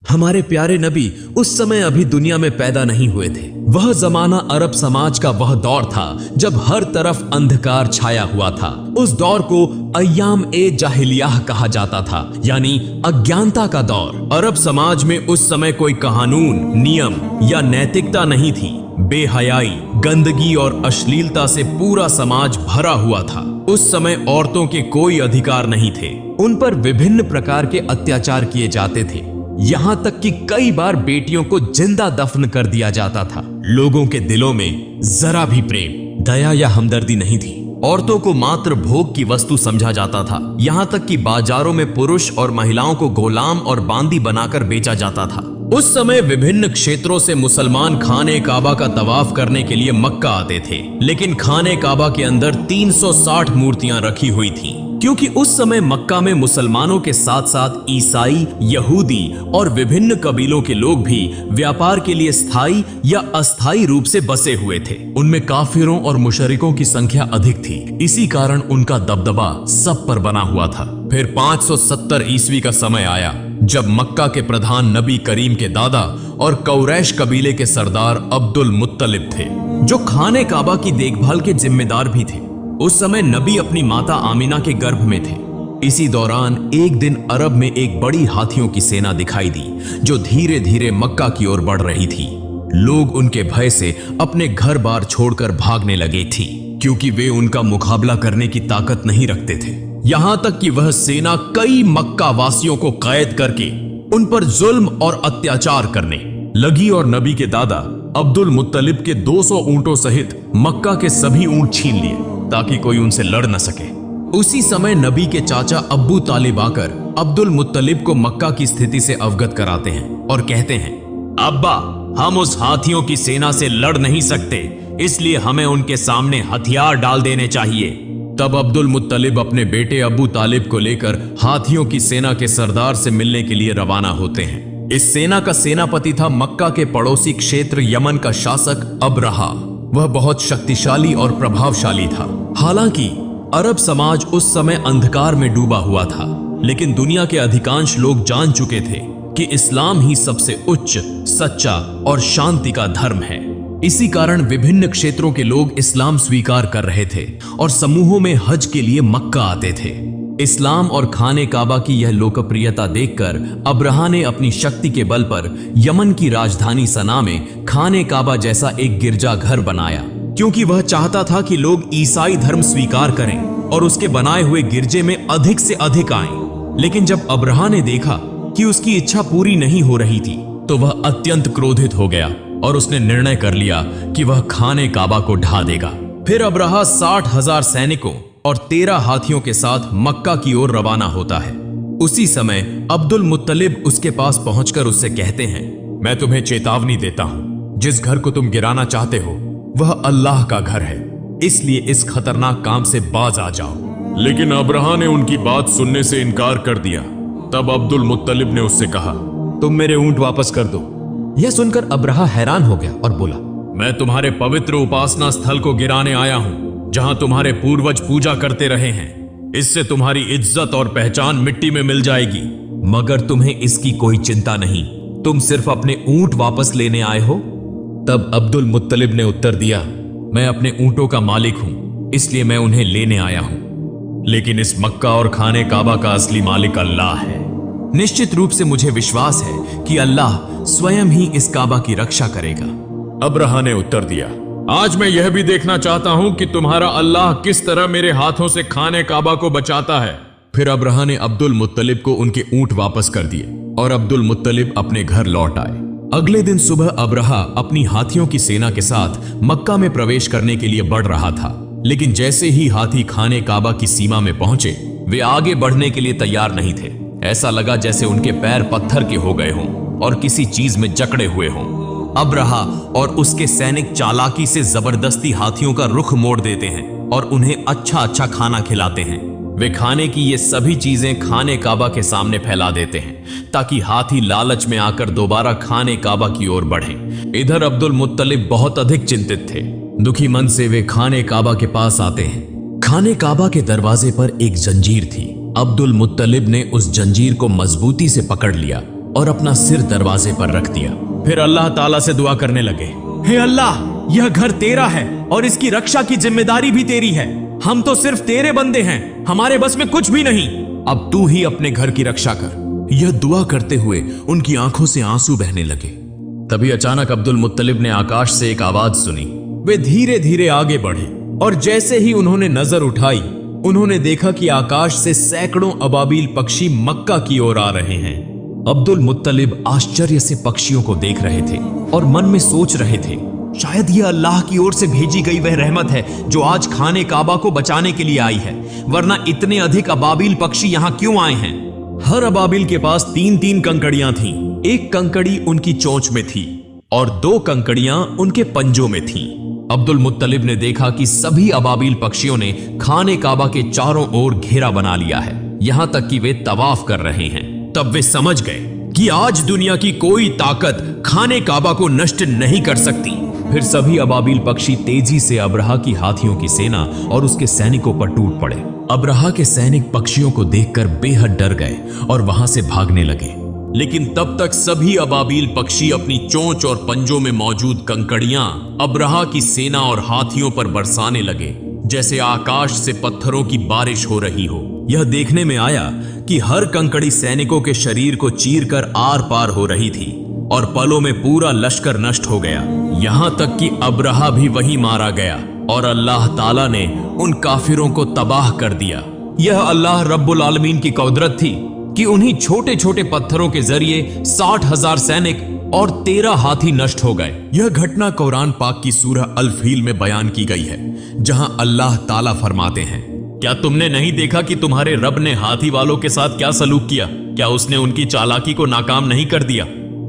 हमारे प्यारे नबी उस समय अभी दुनिया में पैदा नहीं हुए थे। वह जमाना अरब समाज का वह दौर था जब हर तरफ अंधकार छाया हुआ था। उस दौर को अय्याम ए जाहिलियाह कहा जाता था, यानी अज्ञानता का दौर। अरब समाज में उस समय कोई कानून, नियम या नैतिकता नहीं थी। बेहयाई, गंदगी और अश्लीलता से पूरा समाज भरा हुआ था। उस समय औरतों के कोई अधिकार नहीं थे। उन पर विभिन्न प्रकार के अत्याचार किए जाते थे, यहाँ तक कि कई बार बेटियों को जिंदा दफन कर दिया जाता था। लोगों के दिलों में जरा भी प्रेम, दया या हमदर्दी नहीं थी। औरतों को मात्र भोग की वस्तु समझा जाता था। यहाँ तक कि बाजारों में पुरुष और महिलाओं को गुलाम और बांदी बनाकर बेचा जाता था। उस समय विभिन्न क्षेत्रों से मुसलमान खाने काबा का तवाफ करने के लिए मक्का आते थे, लेकिन खाने काबा के अंदर 360 मूर्तियां रखी हुई थीं, क्योंकि उस समय मक्का में मुसलमानों के साथ साथ ईसाई, यहूदी और विभिन्न कबीलों के लोग भी व्यापार के लिए स्थायी या अस्थायी रूप से बसे हुए थे। उनमें काफिरों और मुशरिकों की संख्या अधिक थी। इसी कारण उनका दबदबा सब पर बना हुआ था। फिर 570 ईस्वी का समय आया जब मक्का के प्रधान नबी करीम के दादा और कौरैश कबीले के सरदार अब्दुल मुत्तलिब थे, जो खाने काबा की देखभाल के जिम्मेदार भी थे। उस समय नबी अपनी माता आमिना के गर्भ में थे। इसी दौरान एक दिन अरब में एक बड़ी हाथियों की सेना दिखाई दी, जो धीरे धीरे मक्का की ओर बढ़ रही थी। लोग उनके भय से अपने घर बार छोड़कर भागने लगे थी, क्योंकि वे उनका मुकाबला करने की ताकत नहीं रखते थे। यहां तक कि वह सेना कई मक्का वासियों को कैद करके उन पर जुल्म और अत्याचार करने लगी और नबी के दादा अब्दुल मुत्तलिब के 200 ऊंटों सहित मक्का के सभी ऊंट छीन लिए, ताकि कोई उनसे लड़ न सके। उसी समय नबी के चाचा अब्बू तालिब आकर अब्दुल मुत्तलिब को मक्का की स्थिति से अवगत कराते हैं और कहते हैं, अब्बा, हम उस हाथियों की सेना से लड़ नहीं सकते, इसलिए हमें उनके सामने हथियार डाल देने चाहिए। तब अब्दुल मुत्तलिब अपने बेटे अबू तालिब को लेकर हाथियों की सेना के सरदार से मिलने के लिए रवाना होते हैं। इस सेना का सेनापति था मक्का के पड़ोसी क्षेत्र यमन का शासक अबरहा। वह बहुत शक्तिशाली और प्रभावशाली था। हालांकि अरब समाज उस समय अंधकार में डूबा हुआ था, लेकिन दुनिया के अधिकांश लोग जान चुके थे कि इस्लाम ही सबसे उच्च, सच्चा और शांति का धर्म है। इसी कारण विभिन्न क्षेत्रों के लोग इस्लाम स्वीकार कर रहे थे और समूहों में हज के लिए मक्का आते थे। इस्लाम और खाने काबा की यह लोकप्रियता देखकर अब्रहा ने अपनी शक्ति के बल पर यमन की राजधानी सना में खाने काबा जैसा एक गिरजाघर बनाया, क्योंकि वह चाहता था कि लोग ईसाई धर्म स्वीकार करें और उसके बनाए हुए गिरजे में अधिक से अधिक आएं। लेकिन जब अब्रहा ने देखा कि उसकी इच्छा पूरी नहीं हो रही थी, तो वह अत्यंत क्रोधित हो गया और उसने निर्णय कर लिया कि वह खाने काबा को ढा देगा। फिर अब्रहा 60,000 सैनिकों और 13 हाथियों के साथ मक्का की ओर रवाना होता है। उसी समय अब्दुल मुत्तलिब उसके पास पहुंचकर उससे कहते हैं, मैं तुम्हें चेतावनी देता हूं, जिस घर को तुम गिराना चाहते हो वह अल्लाह का घर है, इसलिए इस खतरनाक काम से बाज आ जाओ। लेकिन अब्रहा ने उनकी बात सुनने से इनकार कर दिया। तब अब्दुल मुत्तलिब ने उससे कहा, तुम मेरे ऊंट वापस कर दो। यह सुनकर अब्रहा हैरान हो गया और बोला, मैं तुम्हारे पवित्र उपासना स्थल को गिराने आया हूं, जहां तुम्हारे पूर्वज पूजा करते रहे हैं। इससे तुम्हारी इज्जत और पहचान मिट्टी में मिल जाएगी। मगर तुम्हें इसकी कोई चिंता नहीं, तुम सिर्फ अपने ऊंट वापस लेने आए हो। तब अब्दुल मुत्तलिब ने उत्तर दिया, मैं अपने ऊंटों का मालिक हूं, इसलिए मैं उन्हें लेने आया हूं। लेकिन इस मक्का और खाने काबा का असली मालिक अल्लाह है। निश्चित रूप से मुझे विश्वास है कि अल्लाह स्वयं ही इस काबा की रक्षा करेगा। अब्रहा ने उत्तर दिया, आज मैं यह भी देखना चाहता हूं कि तुम्हारा अल्लाह किस तरह मेरे हाथों से खाने काबा को बचाता है। फिर अब्रहा ने अब्दुल मुत्तलिब को उनके ऊंट वापस कर दिए और अब्दुल मुत्तलिब अपने घर लौट आए। अगले दिन सुबह अब्रहा अपनी हाथियों की सेना के साथ मक्का में प्रवेश करने के लिए बढ़ रहा था, लेकिन जैसे ही हाथी खाने काबा की सीमा में पहुंचे, वे आगे बढ़ने के लिए तैयार नहीं थे। ऐसा लगा जैसे उनके पैर पत्थर के हो गए हों और किसी चीज में जकड़े हुए हों। अब्रहा और उसके सैनिक चालाकी से जबरदस्ती हाथियों का रुख मोड़ देते हैं और उन्हें अच्छा अच्छा खाना खिलाते हैं। वे खाने की ये सभी चीजें खाने काबा के सामने फैला देते हैं, ताकि हाथी लालच में आकर दोबारा खाने काबा की ओर बढ़ें। इधर अब्दुल मुत्तलिब बहुत अधिक चिंतित थे। दुखी मन से वे खाने काबा के पास आते हैं। खाने काबा के दरवाजे पर एक जंजीर थी। अब्दुल मुत्तलिब ने उस जंजीर को मजबूती से पकड़ लिया और अपना सिर दरवाजे पर रख दिया। फिर अल्लाह ताला से दुआ करने लगे, हे अल्लाह, यह घर तेरा है और इसकी रक्षा की जिम्मेदारी भी तेरी है। हम तो सिर्फ तेरे बंदे हैं, हमारे बस में कुछ भी नहीं। अब तू ही अपने घर की रक्षा कर। यह दुआ करते हुए उनकी आंखों से आंसू बहने लगे। तभी अचानक अब्दुल मुत्तलिब ने आकाश से एक आवाज सुनी। वे धीरे धीरे आगे बढ़े और जैसे ही उन्होंने नजर उठाई, उन्होंने देखा कि आकाश से सैकड़ों अबाबील पक्षी मक्का की ओर आ रहे हैं। अब्दुल मुत्तलिब आश्चर्य से पक्षियों को देख रहे थे और मन में सोच रहे थे, शायद यह अल्लाह की ओर से भेजी गई वह रहमत है जो आज खाने काबा को बचाने के लिए आई है, वरना इतने अधिक अबाबील पक्षी यहाँ क्यों आए हैं। हर अबाबील के पास 3-3 कंकड़ियां थीं। एक कंकड़ी उनकी चोंच में थी और 2 कंकड़ियां उनके पंजों में थीं। अब्दुल मुत्तलिब ने देखा कि सभी अबाबील पक्षियों ने खाने काबा के चारों ओर घेरा बना लिया है, यहां तक कि वे तवाफ कर रहे हैं। तब वे समझ गए कि आज दुनिया की कोई ताकत खाने काबा को नष्ट नहीं कर सकती। फिर सभी अबाबील पक्षी तेजी से अब्रहा की हाथियों की सेना और उसके सैनिकों पर टूट पड़े। अब्रहा के सैनिक पक्षियों को देखकर बेहद डर गए और वहां से भागने लगे। लेकिन तब तक सभी अबाबील पक्षी अपनी चोंच और पंजों में मौजूद कंकड़ियां अब्रहा की सेना और हाथियों पर बरसाने लगे, जैसे आकाश से पत्थरों की बारिश हो रही हो। यह देखने में आया कि हर कंकड़ी सैनिकों के शरीर को चीरकर आर पार हो रही थी और पलों में पूरा लश्कर नष्ट हो गया। यहां तक कि अब्रहा भी वहीं मारा गया और अल्लाह ताला ने उन काफिरों को तबाह कर दिया। यह अल्लाह रब्बुल आलमीन की कुदरत थी कि उन्हीं छोटे छोटे पत्थरों के जरिए 60,000 सैनिक और 13 हाथी नष्ट हो गए। यह घटना कुरान पाक की सूरह अल फील में बयान की गई है, जहां अल्लाह ताला फरमाते हैं, क्या तुमने नहीं देखा कि तुम्हारे रब ने हाथी वालों के साथ क्या सलूक किया? क्या उसने उनकी चालाकी को नाकाम नहीं कर दिया?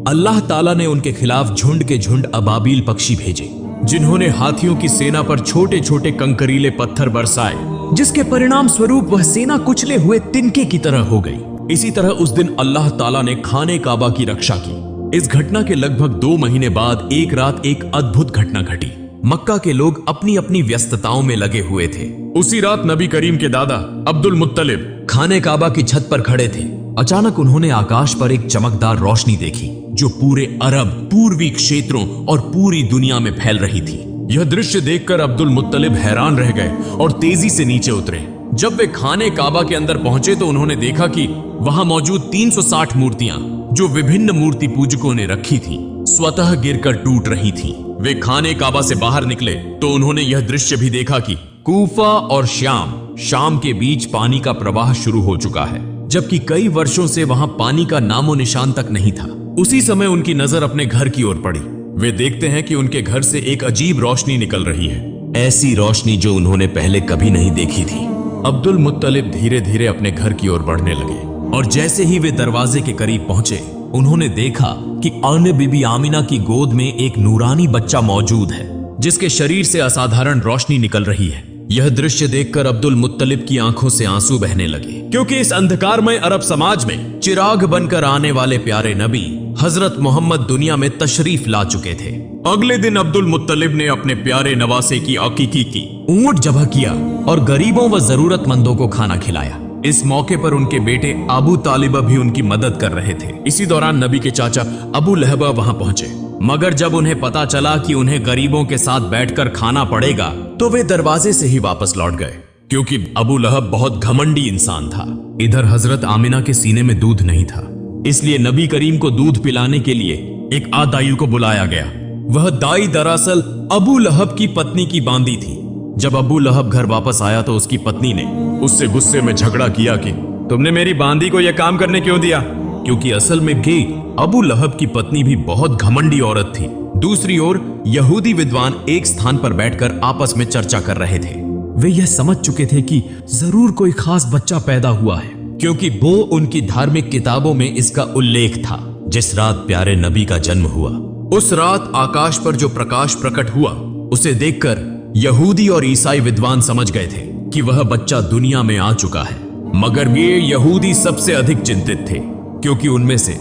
अल्लाह ताला ने उनके खिलाफ झुंड के झुंड अबाबील पक्षी भेजे, जिन्होंने हाथियों की सेना पर छोटे छोटे कंकरीले पत्थर बरसाए, जिसके परिणाम स्वरूप वह सेना कुचले हुए तिनके की तरह हो गई। इसी तरह उस दिन अल्लाह ताला ने खाने काबा की रक्षा की। इस घटना के लगभग 2 महीने बाद एक रात एक अद्भुत घटना घटी। मक्का के लोग अपनी अपनी व्यस्तताओं में लगे हुए थे। उसी रात नबी करीम के दादा अब्दुल मुत्तलिब खाने काबा की छत पर खड़े थे। अचानक उन्होंने आकाश पर एक चमकदार रोशनी देखी जो पूरे अरब, पूर्वी क्षेत्रों और पूरी दुनिया में फैल रही थी। यह दृश्य देखकर अब्दुल मुत्तलिब हैरान रह गए और तेजी से नीचे उतरे। जब वे खाने काबा के अंदर पहुंचे तो उन्होंने देखा कि वहां मौजूद 360 मूर्तियां, जो विभिन्न मूर्ति पूजकों ने रखी थी, स्वतः गिरकर टूट रही थीं। वे खाने काबा से बाहर निकले तो उन्होंने यह दृश्य भी देखा कि कूफा और शाम के बीच पानी का प्रवाह शुरू हो चुका है, जबकि कई वर्षों से वहां पानी का नामो निशान तक नहीं था। उसी समय उनकी नजर अपने घर की ओर पड़ी। वे देखते हैं कि उनके घर से एक अजीब रोशनी निकल रही है, ऐसी रोशनी जो उन्होंने पहले कभी नहीं देखी थी। अब्दुल मुत्तलिब धीरे धीरे अपने घर की ओर बढ़ने लगे और जैसे ही वे दरवाजे के करीब पहुंचे, उन्होंने देखा कि अन्य बीबी आमिना की गोद में एक नूरानी बच्चा मौजूद है, जिसके शरीर से असाधारण रोशनी निकल रही है। यह दृश्य देखकर अब्दुल मुत्तलिब की आंखों से आंसू बहने लगे, क्योंकि इस अंधकारमय अरब समाज में चिराग बनकर आने वाले प्यारे नबी हजरत मोहम्मद दुनिया में तशरीफ ला चुके थे। अगले दिन अब्दुल मुत्तलिब ने अपने प्यारे नवासे की अकीकी की, ऊंट ज़बह किया और गरीबों व जरूरतमंदों को खाना खिलाया। इस मौके पर उनके बेटे अबू तालिबा भी उनकी मदद कर रहे थे। इसी दौरान नबी के चाचा अबू लहब वहां पहुंचे, मगर जब उन्हें पता चला कि उन्हें गरीबों के साथ बैठकर खाना पड़ेगा तो वे दरवाजे से ही वापस लौट गए, क्योंकि अबू लहब बहुत घमंडी इंसान था। इधर हजरत आमिना के सीने में दूध नहीं था, इसलिए नबी करीम को दूध पिलाने के लिए एक आदाई को बुलाया गया। वह दाई दरअसल अबू लहब की पत्नी की बांदी थी। जब अबू लहब घर वापस आया तो उसकी पत्नी ने उससे गुस्से में झगड़ा किया कि तुमने मेरी बांदी को यह काम करने क्यों दिया, क्योंकि असल में भी अबू लहब की पत्नी भी बहुत घमंडी औरत थी। दूसरी ओर यहूदी विद्वान एक स्थान पर बैठकर आपस में चर्चा कर रहे थे। वे यह समझ चुके थे कि जरूर कोई खास बच्चा पैदा हुआ है, क्योंकि वो उनकी धार्मिक किताबों में इसका उल्लेख था। जिस रात प्यारे नबी का जन्म हुआ, उस रात आकाश पर जो प्रकाश प्रकट हुआ, उसे देखकर यहूदी और ईसाई विद्वान समझ गए थे कि वह बच्चा दुनिया में आ चुका है। मगर ये यहूदी सबसे अधिक चिंतित थे, क्योंकि उनमें से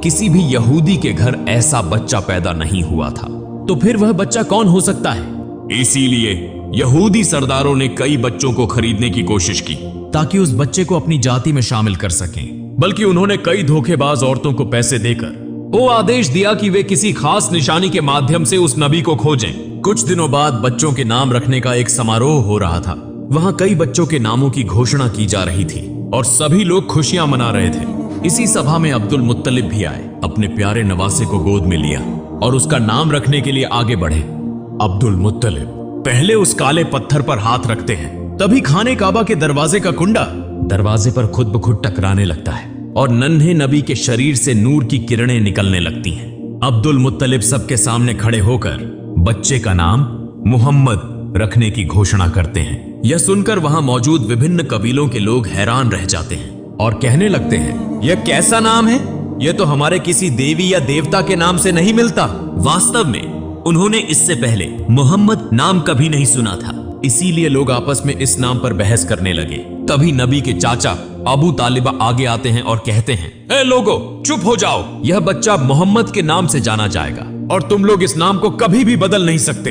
किसी भी यहूदी के घर ऐसा बच्चा पैदा नहीं हुआ था। तो फिर वह बच्चा कौन हो सकता है? इसीलिए यहूदी सरदारों ने कई बच्चों को खरीदने की कोशिश की ताकि उस बच्चे को अपनी जाति में शामिल कर सकें। बल्कि उन्होंने कई धोखेबाज औरतों को पैसे देकर वो आदेश दिया कि वे किसी खास निशानी के माध्यम से उस नबी को खोजें। कुछ दिनों बाद बच्चों के नाम रखने का एक समारोह हो रहा था। वहां कई बच्चों के नामों की घोषणा की जा रही थी और सभी लोग खुशियां मना रहे थे। इसी सभा में अब्दुल मुत्तलिब भी आए, अपने प्यारे नवासे को गोद में लिया और उसका नाम रखने के लिए आगे बढ़े। अब्दुल मुत्तलिब पहले उस काले पत्थर पर हाथ रखते हैं, तभी खाने काबा के दरवाजे का कुंडा दरवाजे पर खुद ब खुद टकराने लगता है और नन्हे नबी के शरीर से नूर की किरणें निकलने लगती हैं। अब्दुल मुत्तलिब सबके सामने खड़े होकर बच्चे का नाम मोहम्मद रखने की घोषणा करते हैं। यह सुनकर वहां मौजूद विभिन्न कबीलों के लोग हैरान रह जाते हैं और कहने लगते हैं, यह कैसा नाम है? यह तो हमारे किसी देवी या देवता के नाम से नहीं मिलता। वास्तव में उन्होंने इससे पहले मोहम्मद नाम कभी नहीं सुना था, इसीलिए लोग आपस में इस नाम पर बहस करने लगे। तभी नबी के चाचा अबू तालिबा आगे आते हैं और कहते हैं, ए लोगो, चुप हो जाओ। यह बच्चा मोहम्मद के नाम से जाना जाएगा और तुम लोग इस नाम को कभी भी बदल नहीं सकते।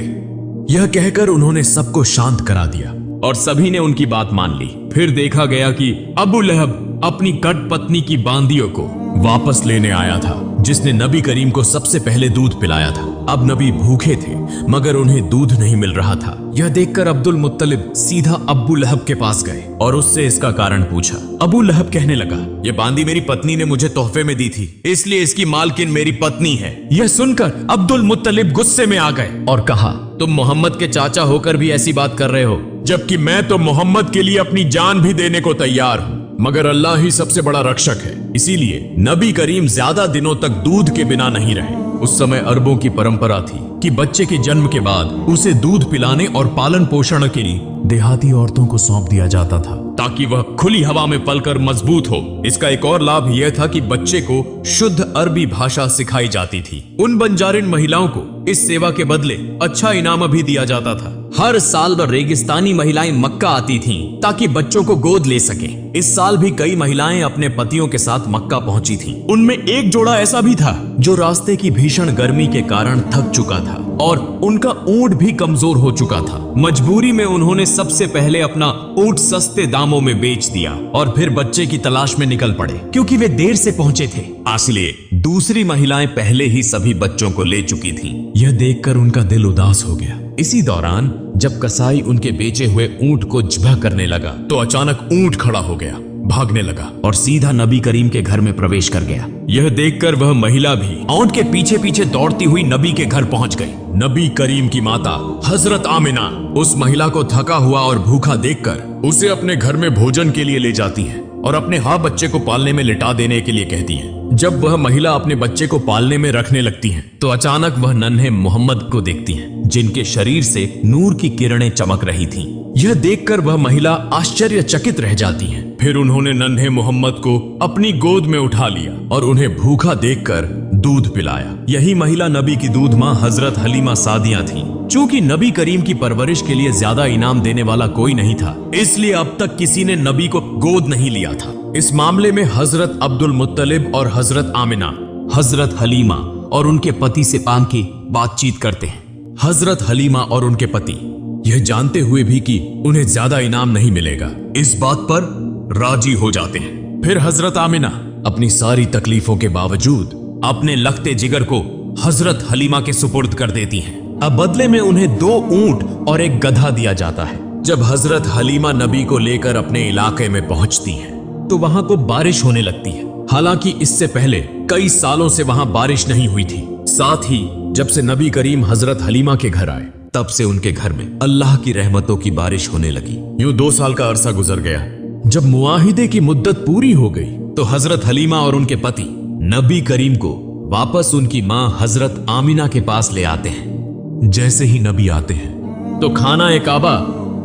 यह कहकर उन्होंने सबको शांत करा दिया और सभी ने उनकी बात मान ली। फिर देखा गया कि अबू लहब अपनी कट पत्नी की बांदियों को वापस लेने आया था, जिसने नबी करीम को सबसे पहले दूध पिलाया था। अब नबी भूखे थे मगर उन्हें दूध नहीं मिल रहा था। यह देखकर अब्दुल मुत्तलिब सीधा अबू लहब के पास गए और उससे इसका कारण पूछा। अबू लहब कहने लगा, यह बांदी मेरी पत्नी ने मुझे तोहफे में दी थी, इसलिए इसकी मालकिन मेरी पत्नी है। यह सुनकर अब्दुल मुत्तलिब गुस्से में आ गए और कहा, तुम मोहम्मद के चाचा होकर भी ऐसी बात कर रहे हो, जबकि मैं तो मोहम्मद के लिए अपनी जान भी देने को तैयार हूँ, मगर अल्लाह ही सबसे बड़ा रक्षक है। इसीलिए नबी करीम ज्यादा दिनों तक दूध के बिना नहीं रहे। उस समय अरबों की परंपरा थी कि बच्चे के जन्म के बाद उसे दूध पिलाने और पालन पोषण के लिए देहाती औरतों को सौंप दिया जाता था, ताकि वह खुली हवा में पलकर मजबूत हो। इसका एक और लाभ यह था कि बच्चे को शुद्ध अरबी भाषा सिखाई जाती थी। उन बंजारिन महिलाओं को इस सेवा के बदले अच्छा इनाम भी दिया जाता था। हर साल रेगिस्तानी महिलाएं मक्का आती थीं ताकि बच्चों को गोद ले सके। इस साल भी कई महिलाएं अपने पतियों के साथ मक्का पहुंची थीं। उनमें एक जोड़ा ऐसा भी था जो रास्ते की भीषण गर्मी के कारण थक चुका था और उनका ऊंट भी कमजोर हो चुका था। मजबूरी में उन्होंने सबसे पहले अपना ऊंट सस्ते दामों में बेच दिया और फिर बच्चे की तलाश में निकल पड़े, क्योंकि वे देर से पहुंचे थे। इसलिए दूसरी महिलाएं पहले ही सभी बच्चों को ले चुकी थीं। यह देखकर उनका दिल उदास हो गया। इसी दौरान जब कसाई उनके बेचे हुए ऊंट को ज़िबह करने लगा तो अचानक ऊंट खड़ा हो गया, भागने लगा और सीधा नबी करीम के घर में प्रवेश कर गया। यह देखकर वह महिला भी ऊंट के पीछे पीछे दौड़ती हुई नबी के घर पहुंच गई। नबी करीम की माता हजरत आमिना उस महिला को थका हुआ और भूखा देखकर उसे अपने घर में भोजन के लिए ले जाती हैं और अपने बच्चे को पालने में लिटा देने के लिए कहती हैं। जब वह महिला अपने बच्चे को पालने में रखने लगती हैं, तो अचानक वह नन्हे मोहम्मद को देखती हैं, जिनके शरीर से नूर की किरणें चमक रही थीं। यह देखकर वह महिला आश्चर्यचकित रह जाती हैं। फिर उन्होंने नन्हे मोहम्मद को अपनी गोद में उठा लिया और उन्हें भूखा देखकर दूध पिलाया। यही महिला नबी की दूध माँ हजरत हलीमा सादिया थी। चूंकि नबी करीम की परवरिश के लिए ज्यादा इनाम देने वाला कोई नहीं था, इसलिए अब तक किसी ने नबी को गोद नहीं लिया था। इस मामले में हजरत अब्दुल मुत्तलिब और हजरत आमिना हजरत हलीमा और उनके पति से पाम की बातचीत करते हैं। हजरत हलीमा और उनके पति यह जानते हुए भी कि उन्हें ज्यादा इनाम नहीं मिलेगा, इस बात पर राजी हो जाते हैं। फिर हजरत आमिना अपनी सारी तकलीफों के बावजूद अपने लखते जिगर को हजरत हलीमा के सुपुर्द कर देती हैं। अब बदले में उन्हें 2 ऊंट और एक गधा दिया जाता है। जब हजरत हलीमा नबी को लेकर अपने इलाके में पहुंचती हैं, तो वहां को बारिश होने लगती है। हालांकि इससे पहले कई सालों से वहां बारिश नहीं हुई थी। साथ ही जब से नबी करीम हजरत हलीमा के घर आए, तब से उनके घर में अल्लाह की रहमतों की बारिश होने लगी। यूं 2 साल का अरसा गुजर गया। जब मुआहिदे की मुद्दत पूरी हो गई, तो हजरत हलीमा और उनके पति नबी करीम को वापस उनकी मां हजरत आमिना के पास ले आते हैं। जैसे ही नबी आते हैं, तो खाना ए काबा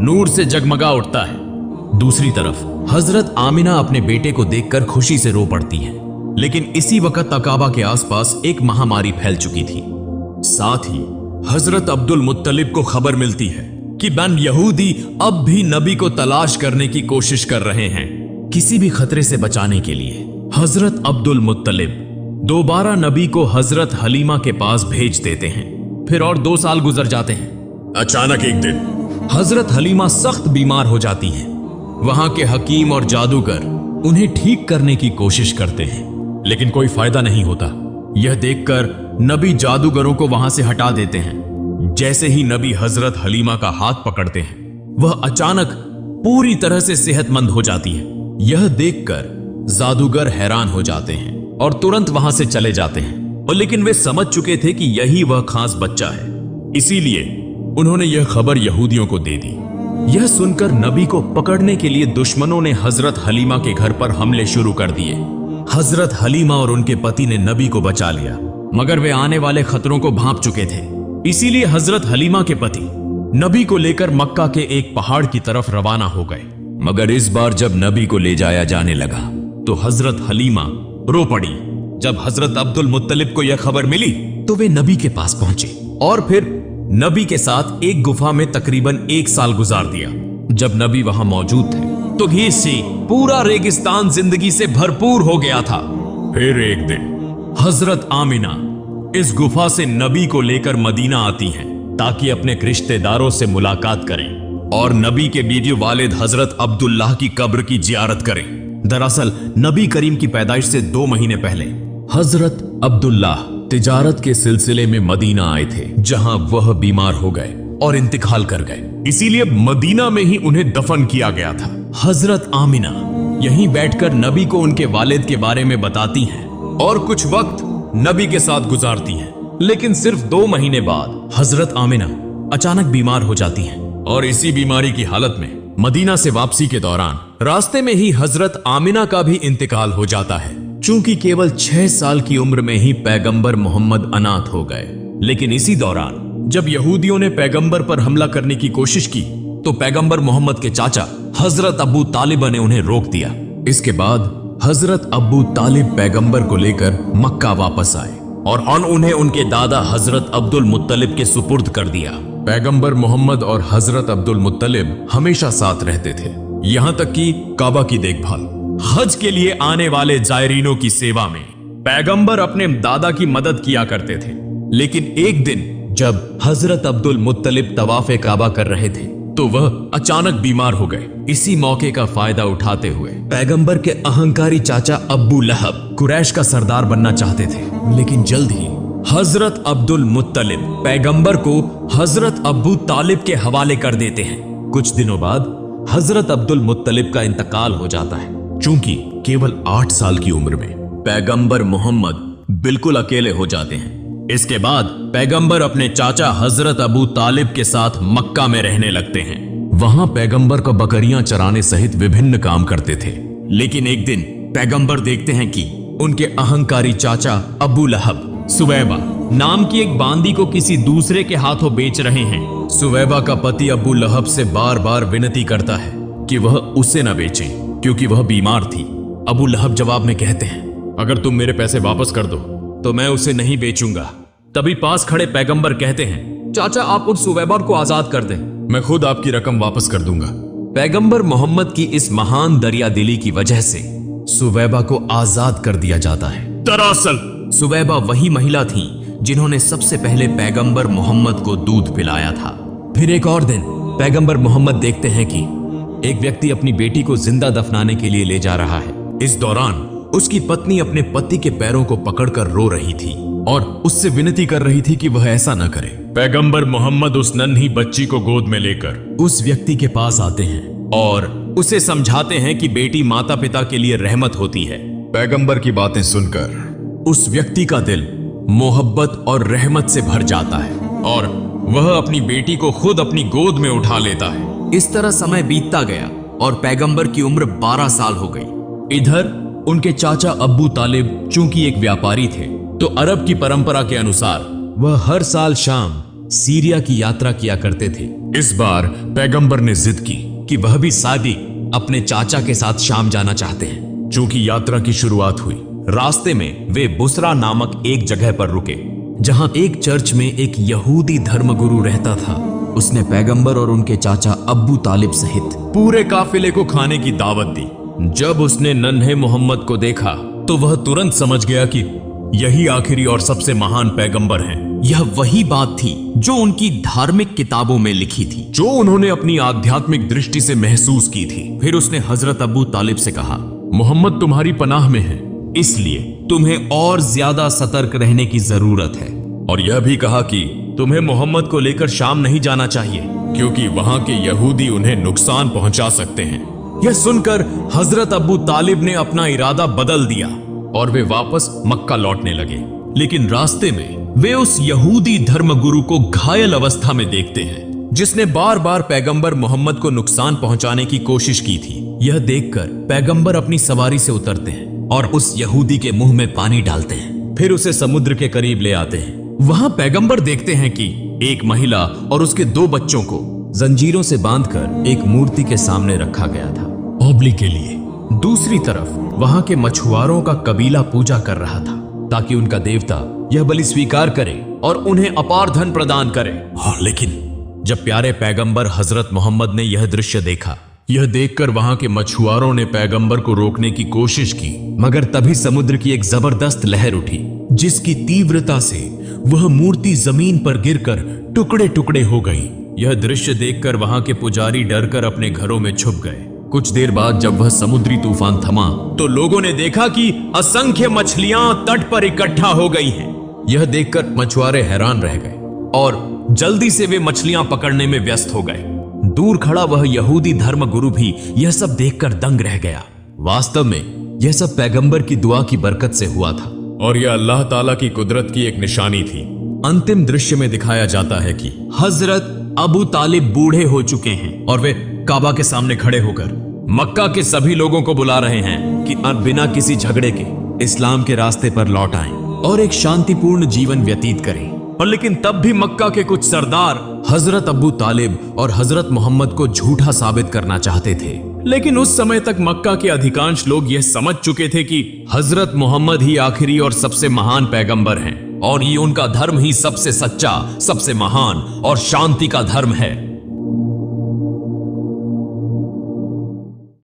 नूर से जगमगा उठता है। दूसरी तरफ हजरत आमिना अपने बेटे को देखकर खुशी से रो पड़ती हैं। लेकिन इसी वक्त काबा के आसपास एक महामारी फैल चुकी थी। साथ ही हजरत अब्दुल मुत्तलिब को खबर मिलती है कि बन यहूदी अब भी नबी को तलाश करने की कोशिश कर रहे हैं। किसी भी खतरे से बचाने के लिए हजरत अब्दुल मुत्तलिब दोबारा नबी को हजरत हलीमा के पास भेज देते हैं। फिर और 2 साल गुजर जाते हैं। अचानक एक दिन हजरत हलीमा सख्त बीमार हो जाती हैं। वहां के हकीम और जादूगर उन्हें ठीक करने की कोशिश करते हैं, लेकिन कोई फायदा नहीं होता। यह देखकर नबी जादूगरों को वहां से हटा देते हैं। जैसे ही नबी हजरत हलीमा का हाथ पकड़ते हैं, वह अचानक पूरी तरह से सेहतमंद हो जाती है। यह देखकर जादूगर हैरान हो जाते हैं और तुरंत वहां से चले जाते हैं। और लेकिन वे समझ चुके थे कि यही वह खास बच्चा है, इसीलिए उन्होंने यह खबर यहूदियों को दे दी। यह सुनकर नबी को पकड़ने के लिए दुश्मनों ने हजरत हलीमा के घर पर हमले शुरू कर दिए। हजरत हलीमा और उनके पति ने नबी को बचा लिया, मगर वे आने वाले खतरों को भांप चुके थे। इसीलिए हजरत हलीमा के पति नबी को लेकर मक्का के एक पहाड़ की तरफ रवाना हो गए। मगर इस बार जब नबी को ले जाया जाने लगा तो हजरत हलीमा रो पड़ी। जब हजरत अब्दुल मुत्तलिब को यह खबर मिली तो वे नबी के पास पहुंचे और फिर नबी के साथ एक गुफा में तकरीबन 1 साल गुजार दिया। जब नबी वहां मौजूद थे तो घी से पूरा रेगिस्तान जिंदगी से भरपूर हो गया था। फिर एक दिन हजरत आमिना इस गुफा से नबी को लेकर मदीना आती हैं ताकि अपने रिश्तेदारों से मुलाकात करें और नबी के बीवी वालिद हजरत अब्दुल्लाह की कब्र की जियारत करें। दरअसल नबी करीम की पैदाइश से 2 महीने पहले हजरत अब्दुल्लाह तिजारत के सिलसिले में मदीना आए थे, जहां वह बीमार हो गए और इंतकाल कर गए। इसीलिए मदीना में ही उन्हें दफन किया गया था। हजरत आमिना यहीं बैठकर नबी को उनके वालिद के बारे में बताती हैं और कुछ वक्त नबी के साथ गुजारती हैं। लेकिन सिर्फ 2 महीने बाद हजरत आमिना अचानक बीमार हो जाती हैं और इसी बीमारी की हालत में मदीना से वापसी के दौरान रास्ते में ही हजरत आमिना का भी इंतकाल हो जाता है। चूंकि केवल 6 साल की उम्र में ही पैगंबर मोहम्मद अनाथ हो गए। लेकिन इसी दौरान जब यहूदियों ने पैगंबर पर हमला करने की कोशिश की तो पैगंबर मोहम्मद के चाचा हजरत अबू तालिब ने उन्हें रोक दिया। इसके बाद हजरत अबू तालिब पैगंबर को लेकर मक्का वापस आए और उन्हें उनके दादा हजरत अब्दुल मुत्तलिब के सुपुर्द कर दिया। पैगंबर मोहम्मद और हजरत अब्दुल मुत्तलिब हमेशा साथ रहते थे, यहां तक कि काबा की देखभाल, हज के लिए आने वाले जायरीनों की सेवा में पैगंबर अपने दादा की मदद किया करते थे। लेकिन एक दिन जब हजरत अब्दुल मुत्तलिब तवाफ़े काबा कर रहे थे तो वह अचानक बीमार हो गए। इसी मौके का फायदा उठाते हुए पैगंबर के अहंकारी चाचा अब्बू लहब कुरैश का सरदार बनना चाहते थे। लेकिन जल्द ही हजरत अब्दुल मुत्तलिब पैगंबर को हजरत अब्बू तालिब के हवाले कर देते हैं। कुछ दिनों बाद हजरत अब्दुल मुत्तलिब का इंतकाल हो जाता है। चूंकि केवल 8 साल की उम्र में पैगंबर मोहम्मद बिल्कुल अकेले हो जाते हैं। इसके बाद पैगंबर अपने चाचा हजरत अबू तालिब के साथ मक्का में रहने लगते हैं। वहां पैगंबर को बकरियां चराने सहित विभिन्न काम करते थे। लेकिन एक दिन पैगंबर देखते हैं कि उनके अहंकारी चाचा अबू लहब सुवैबा नाम की एक बांदी को किसी दूसरे के हाथों बेच रहे हैं। सुवैबा का पति अबू लहब से बार बार विनती करता है कि वह उसे न बेचें क्योंकि वह बीमार थी। अबू लहब जवाब में कहते हैं, अगर तुम मेरे पैसे वापस कर दो तो मैं उसे नहीं बेचूंगा। तभी पास खड़े पैगंबर कहते हैं, चाचा आप उन सुवैबा को आजाद कर दें, मैं खुद आपकी रकम वापस कर दूंगा। पैगंबर मोहम्मद की इस महान दरिया दिली की वजह से सुवैबा को आजाद कर दिया जाता है। दरअसल सुवैबा वही महिला थी जिन्होंने सबसे पहले पैगंबर मोहम्मद को दूध पिलाया था। फिर एक और दिन पैगंबर मोहम्मद देखते हैं कि एक व्यक्ति अपनी बेटी को जिंदा दफनाने के लिए ले जा रहा है। इस दौरान उसकी पत्नी अपने पति के पैरों को पकड़कर रो रही थी और उससे विनती कर रही थी कि वह ऐसा न करे। पैगंबर मोहम्मद उस नन्ही बच्ची को गोद में लेकर उस व्यक्ति के पास आते हैं और उसे समझाते हैं कि बेटी माता पिता के लिए रहमत होती है। पैगंबर की बातें सुनकर उस व्यक्ति का दिल मोहब्बत और रहमत से भर जाता है और वह अपनी बेटी को खुद अपनी गोद में उठा लेता है। इस तरह समय बीतता गया और पैगंबर की उम्र 12 साल हो गई। इधर उनके चाचा अब्बू तालिब चूंकि एक व्यापारी थे तो अरब की परंपरा के अनुसार वह हर साल शाम सीरिया की यात्रा किया करते थे। इस बार पैगंबर ने जिद की कि वह भी सादिक अपने चाचा के साथ शाम जाना चाहते हैं। चूंकि यात्रा की शुरुआत हुई, रास्ते में वे बुसरा नामक एक जगह पर रुके जहां एक चर्च में एक यहूदी धर्मगुरु रहता था। उसने पैगंबर और उनके चाचा अब्बू तालिब सहित पूरे काफिले को खाने की दावत दी। जब उसने नन्हे मोहम्मद को देखा तो वह तुरंत समझ गया कि यही आखिरी और सबसे महान पैगंबर हैं। यह वही बात थी जो उनकी धार्मिक किताबों में लिखी थी, जो उन्होंने अपनी आध्यात्मिक दृष्टि से महसूस की थी। फिर उसने हजरत अबू तालिब से कहा, मोहम्मद तुम्हारी पनाह में है, इसलिए तुम्हें और ज्यादा सतर्क रहने की जरूरत है। और यह भी कहा कि तुम्हें मोहम्मद को लेकर शाम नहीं जाना चाहिए, क्योंकि वहां के यहूदी उन्हें नुकसान पहुंचा सकते हैं। यह सुनकर हजरत अबू तालिब ने अपना इरादा बदल दिया और वे वापस मक्का लौटने लगे। लेकिन रास्ते में वे उस यहूदी धर्मगुरु को घायल अवस्था में देखते हैं, जिसने बार बार पैगंबर मोहम्मद को नुकसान पहुंचाने की कोशिश की थी। यह देखकर पैगंबर अपनी सवारी से उतरते हैं और उस यहूदी के मुंह में पानी डालते हैं, फिर उसे समुद्र के करीब ले आते हैं। वहां पैगंबर देखते हैं कि एक महिला और उसके 2 बच्चों को जंजीरों से बांधकर एक मूर्ति के सामने रखा गया था, ओबली के लिए। दूसरी तरफ वहां के मछुआरों का कबीला पूजा कर रहा था, ताकि उनका देवता यह बलि स्वीकार करे और उन्हें अपार धन प्रदान करे। हाँ, लेकिन जब प्यारे पैगंबर हजरत मोहम्मद ने यह दृश्य देखा, यह देखकर वहां के मछुआरों ने पैगंबर को रोकने की कोशिश की, मगर तभी समुद्र की एक जबरदस्त लहर उठी, जिसकी तीव्रता से वह मूर्ति जमीन पर गिरकर टुकड़े टुकड़े हो गई। यह दृश्य देखकर वहां के पुजारी डरकर अपने घरों में छुप गए। कुछ देर बाद जब वह समुद्री तूफान थमा, तो लोगों ने देखा कि असंख्य मछलियां तट पर इकट्ठा हो गई हैं। यह देखकर मछुआरे हैरान रह गए और जल्दी से वे मछलियां पकड़ने में व्यस्त हो गए। दूर खड़ा वह यहूदी धर्मगुरु भी यह सब देखकर दंग रह गया। वास्तव में यह सब पैगंबर की दुआ की बरकत से हुआ था और यह अल्लाह ताला की कुदरत की एक निशानी थी। अंतिम दृश्य में दिखाया जाता है कि हजरत अबू तालिब बूढ़े हो चुके हैं और वे काबा के सामने खड़े होकर मक्का के सभी लोगों को बुला रहे हैं कि अब बिना किसी झगड़े के इस्लाम के रास्ते पर लौट आएं और एक शांतिपूर्ण जीवन व्यतीत करें। और लेकिन तब भी मक्का के कुछ सरदार हजरत अबू तालिब और हजरत मोहम्मद को झूठा साबित करना चाहते थे। लेकिन उस समय तक मक्का के अधिकांश लोग यह समझ चुके थे कि हजरत मोहम्मद ही आखिरी और सबसे महान पैगंबर हैं और ये उनका धर्म ही सबसे सच्चा, सबसे महान और शांति का धर्म है।